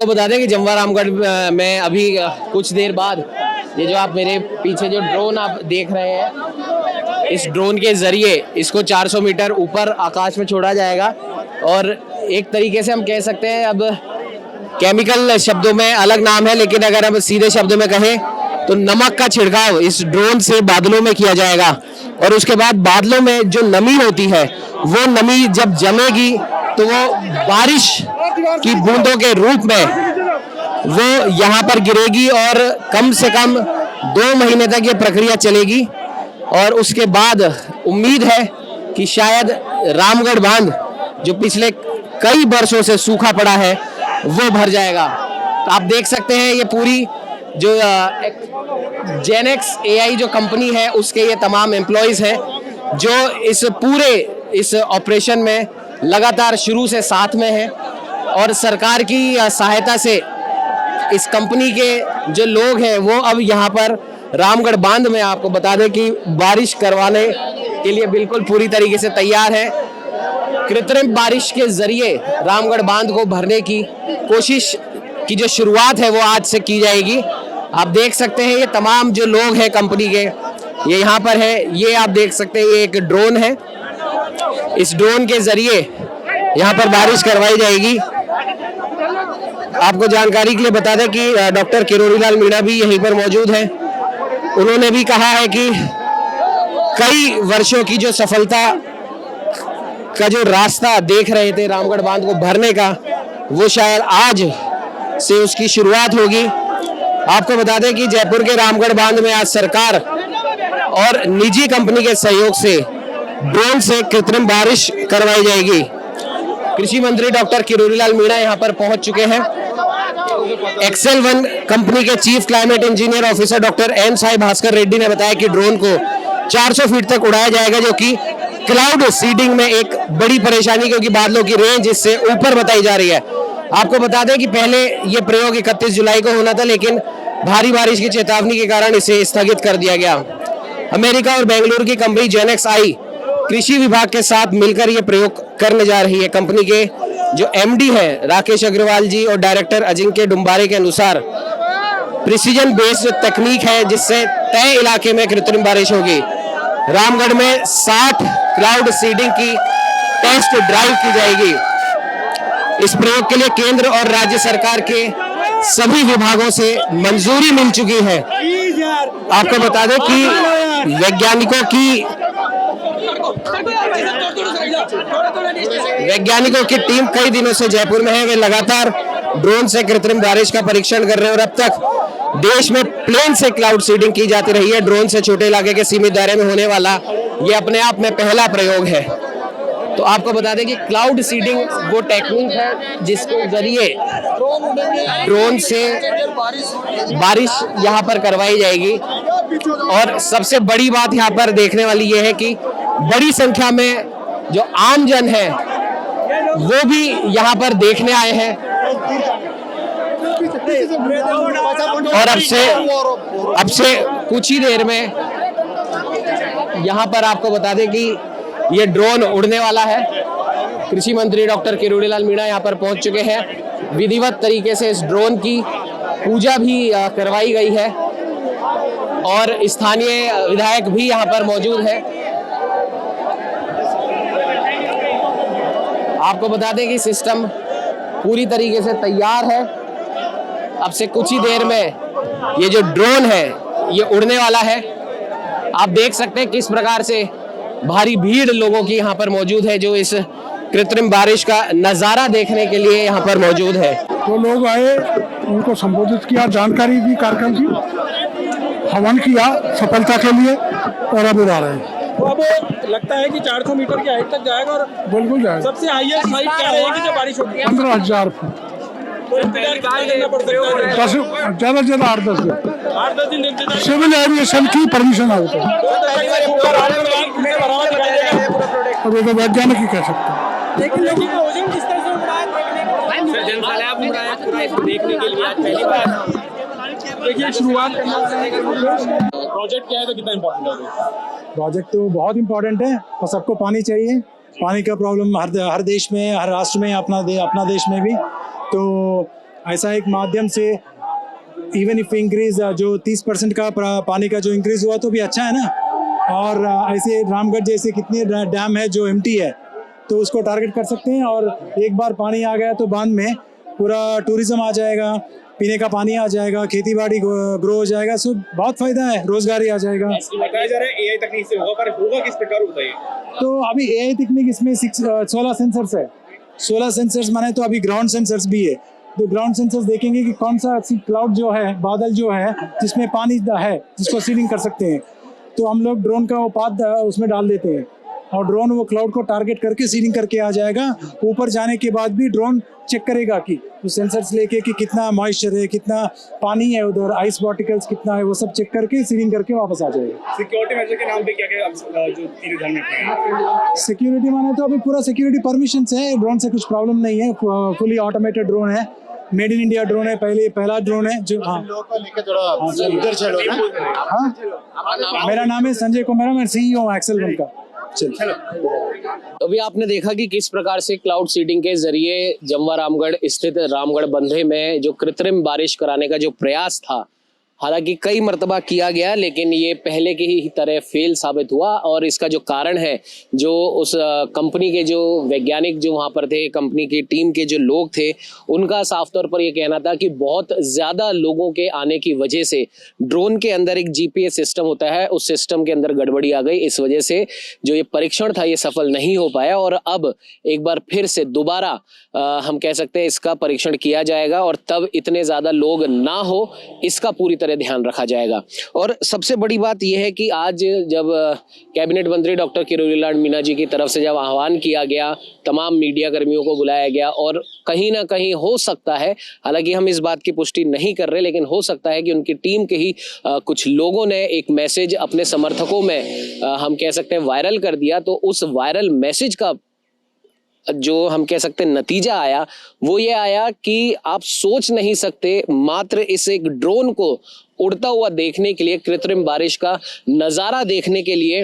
आपको बता दें कि जमवा रामगढ़ में अभी कुछ देर बाद ये जो आप मेरे पीछे जो ड्रोन आप देख रहे हैं, इस ड्रोन के जरिए इसको 400 मीटर ऊपर आकाश में छोड़ा जाएगा। और एक तरीके से हम कह सकते हैं, अब केमिकल शब्दों में अलग नाम है, लेकिन अगर हम सीधे शब्दों में कहें तो नमक का छिड़काव इस ड्रोन से बादलों में किया जाएगा। और उसके बाद बादलों में जो नमी होती है वो नमी जब जमेगी तो वो बारिश की बूंदों के रूप में वो यहाँ पर गिरेगी और कम से कम 2 महीने तक ये प्रक्रिया चलेगी। और उसके बाद उम्मीद है कि शायद रामगढ़ बांध जो पिछले कई वर्षों से सूखा पड़ा है वो भर जाएगा। तो आप देख सकते हैं ये पूरी जो जेनेक्स एआई जो कंपनी है उसके ये तमाम एम्प्लॉयज हैं जो इस ऑपरेशन में लगातार शुरू से साथ में है। और सरकार की सहायता से इस कंपनी के जो लोग हैं वो अब यहाँ पर रामगढ़ बांध में आपको बता दें कि बारिश करवाने के लिए बिल्कुल पूरी तरीके से तैयार है। कृत्रिम बारिश के जरिए रामगढ़ बांध को भरने की कोशिश की जो शुरुआत है वो आज से की जाएगी। आप देख सकते हैं ये तमाम जो लोग हैं कंपनी के ये यहाँ पर है। ये आप देख सकते हैं ये एक ड्रोन है, इस ड्रोन के जरिए यहाँ पर बारिश करवाई जाएगी। आपको जानकारी के लिए बता दें कि डॉक्टर किरोड़ीलाल मीणा भी यहीं पर मौजूद हैं। उन्होंने भी कहा है कि कई वर्षों की जो सफलता का जो रास्ता देख रहे थे रामगढ़ बांध को भरने का, वो शायद आज से उसकी शुरुआत होगी। आपको बता दें कि जयपुर के रामगढ़ बांध में आज सरकार और निजी कंपनी के सहयोग से ड्रोन से कृत्रिम बारिश करवाई जाएगी। कृषि मंत्री डॉक्टर किरोड़ीलाल मीणा यहां पर पहुंच चुके हैं। एक्सेल वन कंपनी के chief climate engineer officer doctor N Sai Bhaskar Reddy ने बताया कि ड्रोन को 400 फीट तक उड़ाया जाएगा, जो कि क्लाउड सीडिंग में एक बड़ी परेशानी, क्योंकि बादलों की रेंज इससे ऊपर बताई जा रही है। आपको बता दें कि पहले ये प्रयोग 31 जुलाई को होना था, लेकिन भारी बारिश की चेतावनी के कारण इसे स्थगित कर दिया गया। अमेरिका और बेंगलुरु की कंपनी जेनेक्स आई कृषि विभाग के साथ मिलकर ये प्रयोग करने जा रही है। कंपनी के जो एमडी है राकेश अग्रवाल जी और डायरेक्टर अजिंक्य डुम्बारे के अनुसार प्रिसीजन बेस्ड तकनीक है जिससे तय इलाके में कृत्रिम बारिश होगी। रामगढ़ में 60 क्लाउड सीडिंग की टेस्ट ड्राइव की जाएगी। इस प्रयोग के लिए केंद्र और राज्य सरकार के सभी विभागों से मंजूरी मिल चुकी है। आपको बता दें कि वैज्ञानिकों की टीम कई दिनों से जयपुर में है। वे लगातार ड्रोन से कृत्रिम बारिश का परीक्षण कर रहे हैं और अब तक देश में प्लेन से क्लाउड सीडिंग की जाती रही है। ड्रोन से छोटे इलाके के सीमित दायरे में होने वाला ये अपने आप में पहला प्रयोग है। तो आपको बता दें कि क्लाउड सीडिंग वो टेक्निक है जिसके जरिए ड्रोन से बारिश यहाँ पर करवाई जाएगी। और सबसे बड़ी बात यहाँ पर देखने वाली ये है कि बड़ी संख्या में जो आम जन है वो भी यहाँ पर देखने आए हैं। और अब से कुछ ही देर में यहाँ पर आपको बता दें कि ये ड्रोन उड़ने वाला है। कृषि मंत्री डॉक्टर किरोड़ीलाल मीणा यहाँ पर पहुंच चुके हैं। विधिवत तरीके से इस ड्रोन की पूजा भी करवाई गई है और स्थानीय विधायक भी यहाँ पर मौजूद है। आपको बता दें कि सिस्टम पूरी तरीके से तैयार है। अब से कुछ ही देर में ये जो ड्रोन है ये उड़ने वाला है। आप देख सकते हैं किस प्रकार से भारी भीड़ लोगों की यहाँ पर मौजूद है जो इस कृत्रिम बारिश का नज़ारा देखने के लिए यहाँ पर मौजूद है। तो लोग आए, उनको संबोधित किया, जानकारी दी कार्यक्रम की, हवन किया सफलता के लिए और अब उड़ा रहे हैं। तो अब लगता है कि 400 मीटर की हाइट तक जाएगा और बिल्कुल जाएगा। सबसे हाईएस्ट हाइट क्या रहेगी जब बारिश होगी? 15,000 फुट। तो इंतजार करना पड़ सकता है। ज़्यादा से ज़्यादा 8-10 दिन। 8-10 दिन इंतजार। सिविल एविएशन की परमिशन आउट है। अब ये तो वैज्ञानिक ही कह सकते हैं। लेकिन वजन किस तरह से देखने के लिए आज पहली बार देखिए शुरुआत करना। प्रोजेक्ट क्या है तो कितना इम्पोर्टेंट है? प्रोजेक्ट तो बहुत इम्पोर्टेंट है और सबको पानी चाहिए। पानी का प्रॉब्लम हर देश में, हर राष्ट्र में, अपना देश में भी। तो ऐसा एक माध्यम से इवन इफ इंक्रीज जो 30% का पानी का जो इंक्रीज हुआ तो भी अच्छा है ना। और ऐसे रामगढ़ जैसे कितने डैम है जो एम्प्टी है तो उसको टारगेट कर सकते हैं। और एक बार पानी आ गया तो बांध में पूरा टूरिज्म आ जाएगा, पीने का पानी आ जाएगा, खेती बाड़ी ग्रो हो जाएगा। सो बहुत फायदा है, रोजगारी आ जाएगा। बताया जा रहा है एआई तकनीक से होगा, पर होगा किस प्रकार होता है? तो अभी एआई तकनीक इसमें 16 सेंसर्स है। 16 सेंसर्स माने तो अभी ग्राउंड सेंसर्स भी है। तो ग्राउंड सेंसर्स देखेंगे कि कौन सा क्लाउड जो है, बादल जो है जिसमें पानी है, जिसको सीडिंग कर सकते हैं। तो हम लोग ड्रोन का वो पाथ उसमें डाल देते हैं और ड्रोन वो क्लाउड को टारगेट करके सीडिंग करके आ जाएगा। ऊपर जाने के बाद भी ड्रोन चेक करेगा कि तो सेंसर्स लेके कि कितना मॉइस्चर है, कितना पानी है उधर, आइस पार्टिकल्स कितना है, वो सब चेक करके सीडिंग करके वापस आ जाएगा। सिक्योरिटी मेजर के नाम पे क्या क्या जो चीजें ध्यान रखनी है? सिक्योरिटी माने तो अभी पूरा सिक्योरिटी परमिशन है, ड्रोन से कुछ प्रॉब्लम नहीं है। फुली ऑटोमेटेड ड्रोन है, मेड इन इंडिया ड्रोन है, पहला ड्रोन है जो। हाँ, हाँ, मेरा नाम है संजय कुमार, मैं सीईओ हूँ एक्सेल वन का। चलो। अभी आपने देखा कि किस प्रकार से क्लाउड सीडिंग के जरिए जमवा रामगढ़ स्थित रामगढ़ बंधे में जो कृत्रिम बारिश कराने का जो प्रयास था, हालांकि कई मर्तबा किया गया, लेकिन ये पहले की ही तरह फेल साबित हुआ। और इसका जो कारण है, जो उस कंपनी के जो वैज्ञानिक जो वहाँ पर थे, कंपनी की टीम के जो लोग थे, उनका साफ तौर पर ये कहना था कि बहुत ज़्यादा लोगों के आने की वजह से ड्रोन के अंदर एक जीपीएस सिस्टम होता है, उस सिस्टम के अंदर गड़बड़ी आ गई। इस वजह से जो ये परीक्षण था ये सफल नहीं हो पाया और अब एक बार फिर से दोबारा हम कह सकते हैं इसका परीक्षण किया जाएगा और तब इतने ज़्यादा लोग ना हो, इसका पूरी तरह ध्यान रखा जाएगा। और सबसे बड़ी बात यह है कि आज जब कैबिनेट मंत्री डॉक्टर किरोड़ीलाल मीणा जी की तरफ से जब आह्वान किया गया, तमाम मीडिया कर्मियों को बुलाया गया और कहीं ना कहीं हो सकता है, हालांकि हम इस बात की पुष्टि नहीं कर रहे, लेकिन हो सकता है कि उनकी टीम के ही कुछ लोगों ने एक मैसेज अपने समर्थकों में हम कह सकते हैं वायरल कर दिया। तो उस वायरल मैसेज का जो हम कह सकते हैं नतीजा आया वो ये आया कि आप सोच नहीं सकते, मात्र इस एक ड्रोन को उड़ता हुआ देखने के लिए, कृत्रिम बारिश का नज़ारा देखने के लिए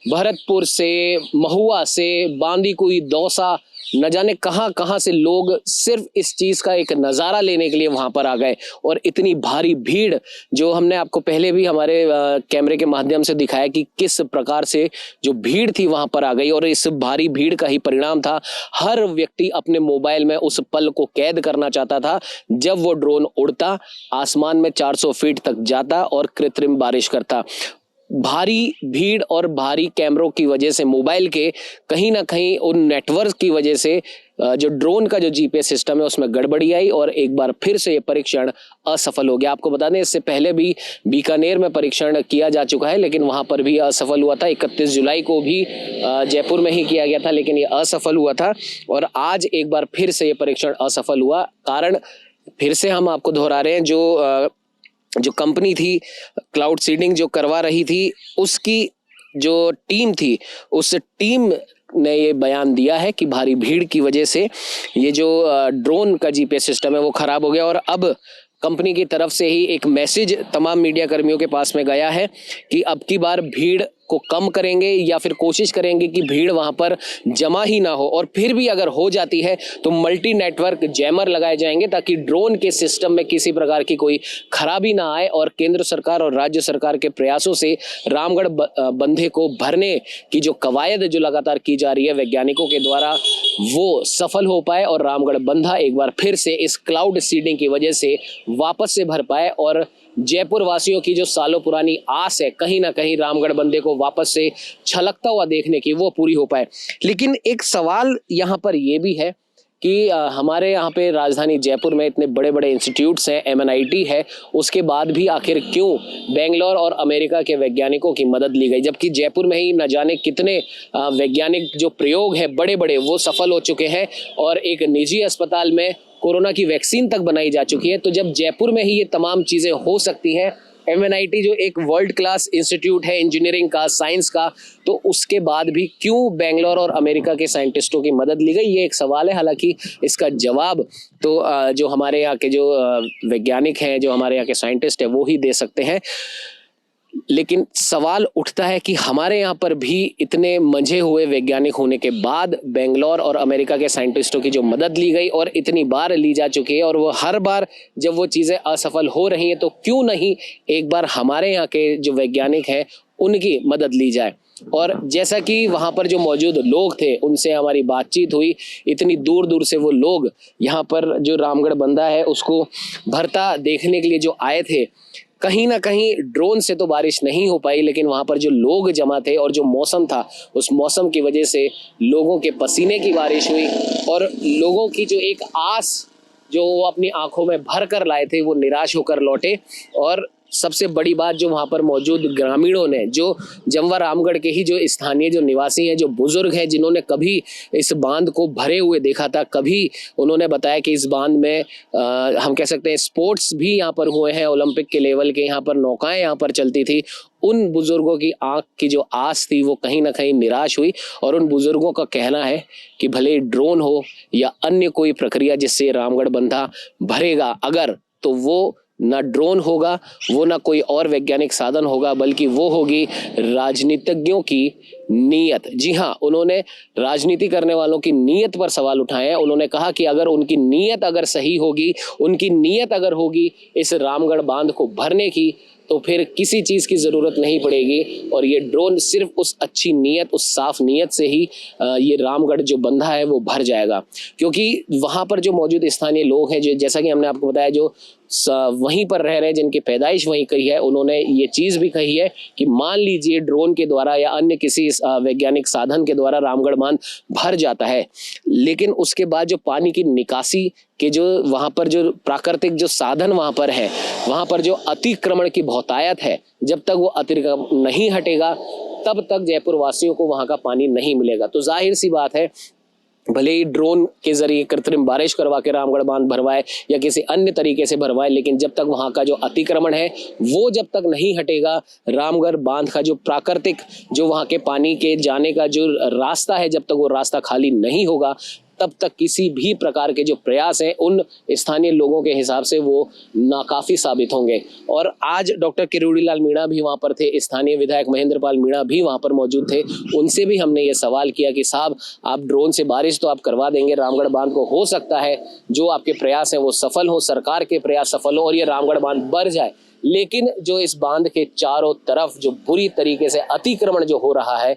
भरतपुर से, महुआ से, बांदीकुई, दौसा, न जाने कहां कहां से लोग सिर्फ इस चीज का एक नज़ारा लेने के लिए वहां पर आ गए। और इतनी भारी भीड़, जो हमने आपको पहले भी हमारे कैमरे के माध्यम से दिखाया कि किस प्रकार से जो भीड़ थी वहां पर आ गई। और इस भारी भीड़ का ही परिणाम था, हर व्यक्ति अपने मोबाइल में उस पल को कैद करना चाहता था जब वो ड्रोन उड़ता, आसमान में 400 फीट तक जाता और कृत्रिम बारिश करता। भारी भीड़ और भारी कैमरों की वजह से, मोबाइल के कहीं ना कहीं उन नेटवर्क की वजह से जो ड्रोन का जो जीपीएस सिस्टम है उसमें गड़बड़ी आई और एक बार फिर से ये परीक्षण असफल हो गया। आपको बता दें, इससे पहले भी बीकानेर में परीक्षण किया जा चुका है, लेकिन वहां पर भी असफल हुआ था। 31 जुलाई को भी जयपुर में ही किया गया था, लेकिन ये असफल हुआ था। और आज एक बार फिर से ये परीक्षण असफल हुआ। कारण फिर से हम आपको दोहरा रहे हैं, जो कंपनी थी क्लाउड सीडिंग जो करवा रही थी, उसकी जो टीम थी, उस टीम ने ये बयान दिया है कि भारी भीड़ की वजह से ये जो ड्रोन का जीपीएस सिस्टम है वो खराब हो गया। और अब कंपनी की तरफ से ही एक मैसेज तमाम मीडिया कर्मियों के पास में गया है कि अब की बार भीड़ को कम करेंगे या फिर कोशिश करेंगे कि भीड़ वहां पर जमा ही ना हो। और फिर भी अगर हो जाती है तो मल्टी नेटवर्क जैमर लगाए जाएंगे ताकि ड्रोन के सिस्टम में किसी प्रकार की कोई खराबी ना आए। और केंद्र सरकार और राज्य सरकार के प्रयासों से रामगढ़ बंधे को भरने की जो कवायद जो लगातार की जा रही है वैज्ञानिकों के द्वारा, वो सफल हो पाए और रामगढ़ बंधा एक बार फिर से इस क्लाउड सीडिंग की वजह से वापस से भर पाए और जयपुर वासियों की जो सालों पुरानी आस है कहीं ना कहीं रामगढ़ बंधे को वापस से छलकता हुआ देखने की, वो पूरी हो पाए। लेकिन एक सवाल यहाँ पर ये भी है कि हमारे यहाँ पे राजधानी जयपुर में इतने बड़े बड़े इंस्टीट्यूट्स हैं, MNIT है, उसके बाद भी आखिर क्यों बेंगलोर और अमेरिका के वैज्ञानिकों की मदद ली गई, जबकि जयपुर में ही न जाने कितने वैज्ञानिक जो प्रयोग है बड़े बड़े वो सफल हो चुके हैं और एक निजी अस्पताल में कोरोना की वैक्सीन तक बनाई जा चुकी है। तो जब जयपुर में ही ये तमाम चीज़ें हो सकती हैं, MNIT जो एक वर्ल्ड क्लास इंस्टीट्यूट है इंजीनियरिंग का, साइंस का, तो उसके बाद भी क्यों बेंगलोर और अमेरिका के साइंटिस्टों की मदद ली गई, ये एक सवाल है। हालांकि इसका जवाब तो जो हमारे यहाँ के जो वैज्ञानिक हैं, जो हमारे यहाँ के साइंटिस्ट हैं, वो ही दे सकते हैं। लेकिन सवाल उठता है कि हमारे यहाँ पर भी इतने मंझे हुए वैज्ञानिक होने के बाद बेंगलोर और अमेरिका के साइंटिस्टों की जो मदद ली गई और इतनी बार ली जा चुकी है और वो हर बार जब वो चीज़ें असफल हो रही हैं तो क्यों नहीं एक बार हमारे यहाँ के जो वैज्ञानिक हैं उनकी मदद ली जाए। और जैसा कि वहाँ पर जो मौजूद लोग थे उनसे हमारी बातचीत हुई, इतनी दूर दूर से वो लोग यहाँ पर जो रामगढ़ बंधा है उसको भरता देखने के लिए जो आए थे, कहीं ना कहीं ड्रोन से तो बारिश नहीं हो पाई, लेकिन वहां पर जो लोग जमा थे और जो मौसम था उस मौसम की वजह से लोगों के पसीने की बारिश हुई और लोगों की जो एक आस जो वो अपनी आंखों में भर कर लाए थे वो निराश होकर लौटे। और सबसे बड़ी बात जो वहां पर मौजूद ग्रामीणों ने, जो जमवा रामगढ़ के ही जो स्थानीय जो निवासी हैं, जो बुजुर्ग हैं, जिन्होंने कभी इस बांध को भरे हुए देखा था, कभी उन्होंने बताया कि इस बांध में हम कह सकते हैं स्पोर्ट्स भी यहाँ पर हुए हैं, ओलंपिक के लेवल के यहाँ पर नौकाएं यहाँ पर चलती थी। उन बुजुर्गों की आंख की जो आस थी वो कहीं ना कहीं निराश हुई और उन बुजुर्गों का कहना है कि भले ड्रोन हो या अन्य कोई प्रक्रिया जिससे रामगढ़ बंधा भरेगा, अगर तो वो ना ड्रोन होगा, वो ना कोई और वैज्ञानिक साधन होगा, बल्कि वो होगी राजनीतिज्ञों की नीयत। जी हाँ, उन्होंने राजनीति करने वालों की नीयत पर सवाल उठाए हैं। उन्होंने कहा कि अगर उनकी नीयत अगर सही होगी, उनकी नीयत अगर होगी इस रामगढ़ बांध को भरने की, तो फिर किसी चीज़ की ज़रूरत नहीं पड़ेगी और ये ड्रोन सिर्फ उस अच्छी नीयत, उस साफ नीयत से ही ये रामगढ़ जो बंधा है वो भर जाएगा। क्योंकि वहाँ पर जो मौजूद स्थानीय लोग हैं, जो जैसा कि हमने आपको बताया, जो वहीं पर रह रहे, जिनकी पैदाइश वहीं कही है, उन्होंने ये चीज़ भी कही है कि मान लीजिए ड्रोन के द्वारा या अन्य किसी वैज्ञानिक साधन के द्वारा रामगढ़ बांध भर जाता है, लेकिन उसके बाद जो पानी की निकासी के जो वहाँ पर जो प्राकृतिक जो साधन वहाँ पर है, वहाँ पर जो अतिक्रमण की बहुतायत है, जब तक वो अतिक्रमण नहीं हटेगा तब तक जयपुर वासियों को वहाँ का पानी नहीं मिलेगा। तो जाहिर सी बात है, भले ही ड्रोन के जरिए कृत्रिम बारिश करवा के रामगढ़ बांध भरवाए या किसी अन्य तरीके से भरवाए, लेकिन जब तक वहां का जो अतिक्रमण है वो जब तक नहीं हटेगा, रामगढ़ बांध का जो प्राकृतिक जो वहां के पानी के जाने का जो रास्ता है, जब तक वो रास्ता खाली नहीं होगा, तब तक किसी भी प्रकार के जो प्रयास हैं उन स्थानीय लोगों के हिसाब से वो नाकाफी साबित होंगे। और आज डॉक्टर किरोड़ीलाल मीणा भी वहां पर थे, स्थानीय विधायक महेंद्र पाल मीणा भी वहां पर मौजूद थे। उनसे भी हमने ये सवाल किया कि साहब, आप ड्रोन से बारिश तो आप करवा देंगे रामगढ़ बांध को, हो सकता है जो आपके प्रयास हैं वो सफल हो, सरकार के प्रयास सफल हो और ये रामगढ़ बांध भर जाए, लेकिन जो इस बांध के चारों तरफ जो बुरी तरीके से अतिक्रमण जो हो रहा है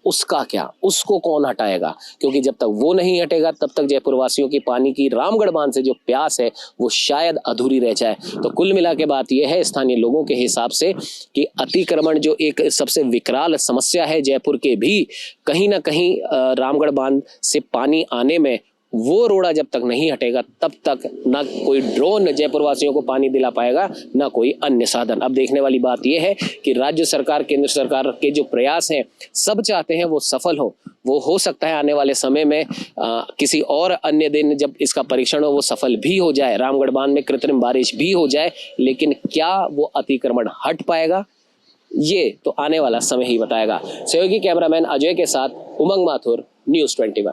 उसका क्या, उसको कौन हटाएगा? क्योंकि जब तक वो नहीं हटेगा तब तक जयपुर वासियों की पानी की रामगढ़ बांध से जो प्यास है वो शायद अधूरी रह जाए। तो कुल मिला के बात यह है स्थानीय लोगों के हिसाब से कि अतिक्रमण जो एक सबसे विकराल समस्या है जयपुर के भी, कहीं ना कहीं रामगढ़ बांध से पानी आने में वो रोड़ा जब तक नहीं हटेगा तब तक ना कोई ड्रोन जयपुर वासियों को पानी दिला पाएगा, ना कोई अन्य साधन। अब देखने वाली बात यह है कि राज्य सरकार, केंद्र सरकार के जो प्रयास हैं, सब चाहते हैं वो सफल हो। वो हो सकता है आने वाले समय में किसी और अन्य दिन जब इसका परीक्षण हो वो सफल भी हो जाए, रामगढ़ बांध में कृत्रिम बारिश भी हो जाए, लेकिन क्या वो अतिक्रमण हट पाएगा, ये तो आने वाला समय ही बताएगा। सहयोगी कैमरामैन अजय के साथ उमंग माथुर, न्यूज़ 21।